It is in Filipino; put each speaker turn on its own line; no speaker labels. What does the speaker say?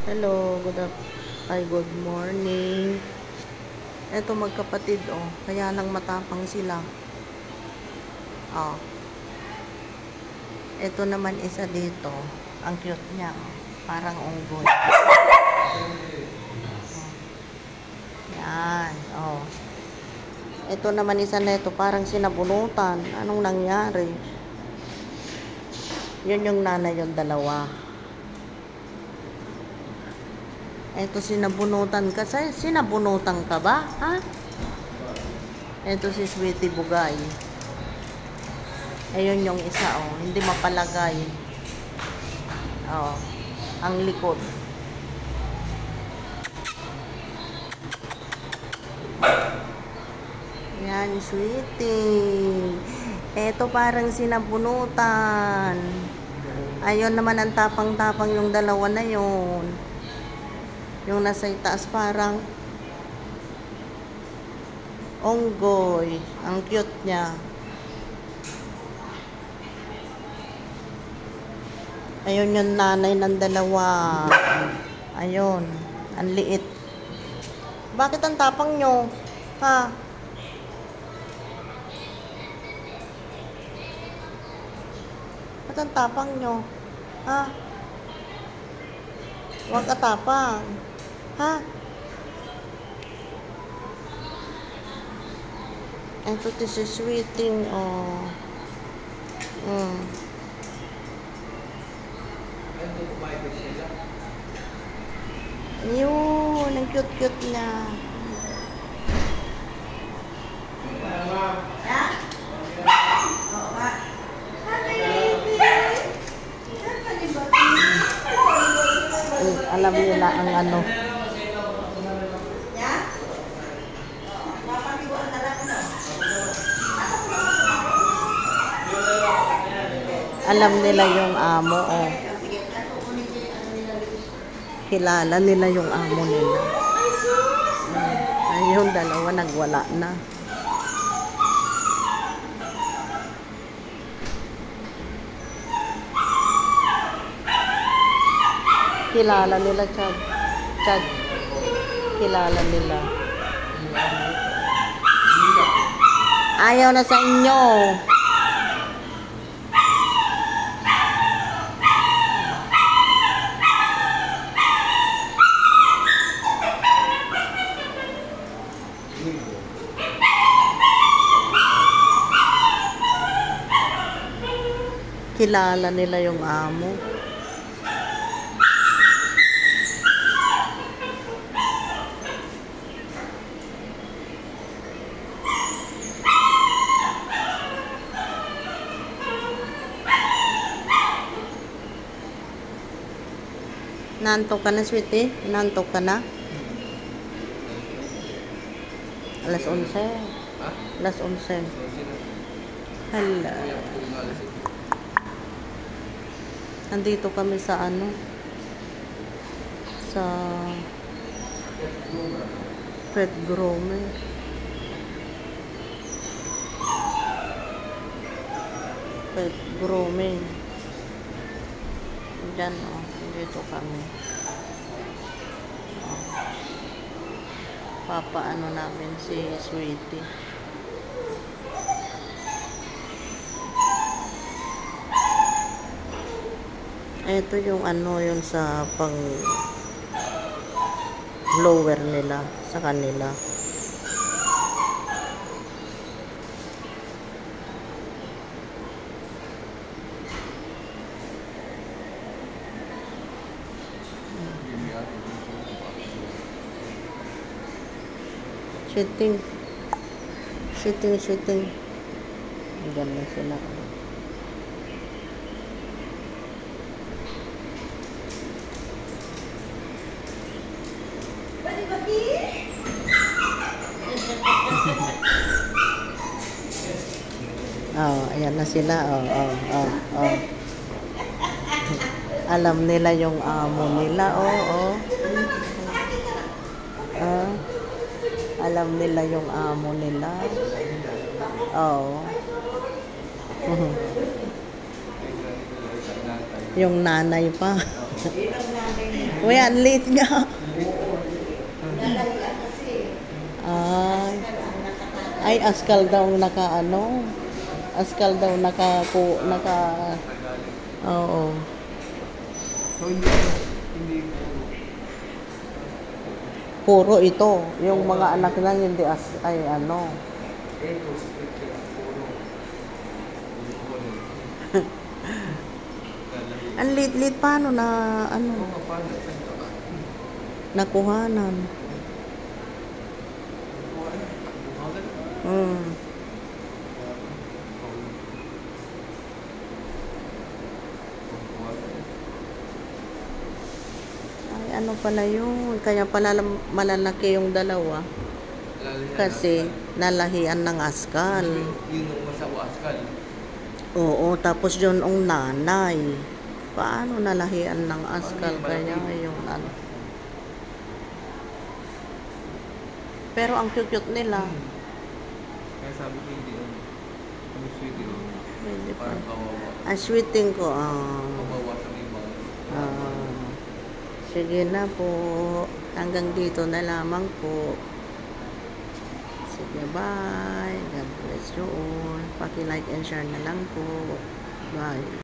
Hello, good morning. Eto magkapatid, oh. Kaya lang matapang sila. Oh. Eto naman isa dito. Ang cute niya, oh. Parang unggoy. Oh. Yan, oh. Eto naman isa neto, parang sinabunutan. Anong nangyari? Yun yung nanay, yung dalawa. Eto sinabunutan ka. Sinabunutan ka ba? Ha? Eto si Sweetie Bugay. Ayun yung isa, oh. Hindi mapalagay. Oh. Ang likod. Yan, Sweetie. Eto parang sinabunutan. Ayun naman ang tapang-tapang yung dalawa na yun. Yung nasa itaas parang unggoy. Ang cute niya. Ayun yung nanay ng dalawa. Ayun. Ang liit. Bakit ang tapang nyo? Ha? Bakit ang tapang nyo? Ha? Huwag atapang. Ha? Ito si Sweeting, oh. Yun, ang cute-cute niya. Alam nila ang ano. Alam nila yung amo, oh. Kilala nila yung amo nila. Ayun, dalawa nagwala na. Kilala nila, Chad. Chad. Kilala nila. Ayaw na sa inyo. Kilala nila yung amo. Nantok ka na, Sweetie? Nantok ka na? Alas 11. Alas 11. Hala. Nandito kami sa ano? Sa pet grooming. Pet grooming. Diyan, oh. Dito kami. Oh. Papaano namin si Sweetie. Ito yung ano, yung sa pang blower nila sa kanila. Shooting. Diyan na sila. Oh, ayan na sila. Oh. Alam nila yung amo nila. Oh. Alam nila yung amo nila. Oh. Yung nanay pa.
Ilang nanay niya.
Uy, ang late nga.
Nalahian kasi.
Ay,
Ang nakakata.
ay askal daw naka Askal daw naka, oo.
So, hindi
Puro ito. Yung mga anak lang hindi ay ano. Ang lit paano na ano nakuhanan. Mm. Ay ano pala yun. Kaya pala malalaki yung dalawa. Kasi nalahian ng askal.
yun ang masawa askal.
Oo, tapos yun ang nanay. Paano nalahian ng askal kaya yung ano. Pero ang cute nila.
Kaya sabi ko hindi ano. Ang sweet yun.
Hindi pa.
Parang kawawa.
Ang sweeting ko.
Kawawa sa ibang.
Sige na po. Hanggang dito na lamang po. Sige, bye. God bless you all. Paki-like and share na lang po. Bye.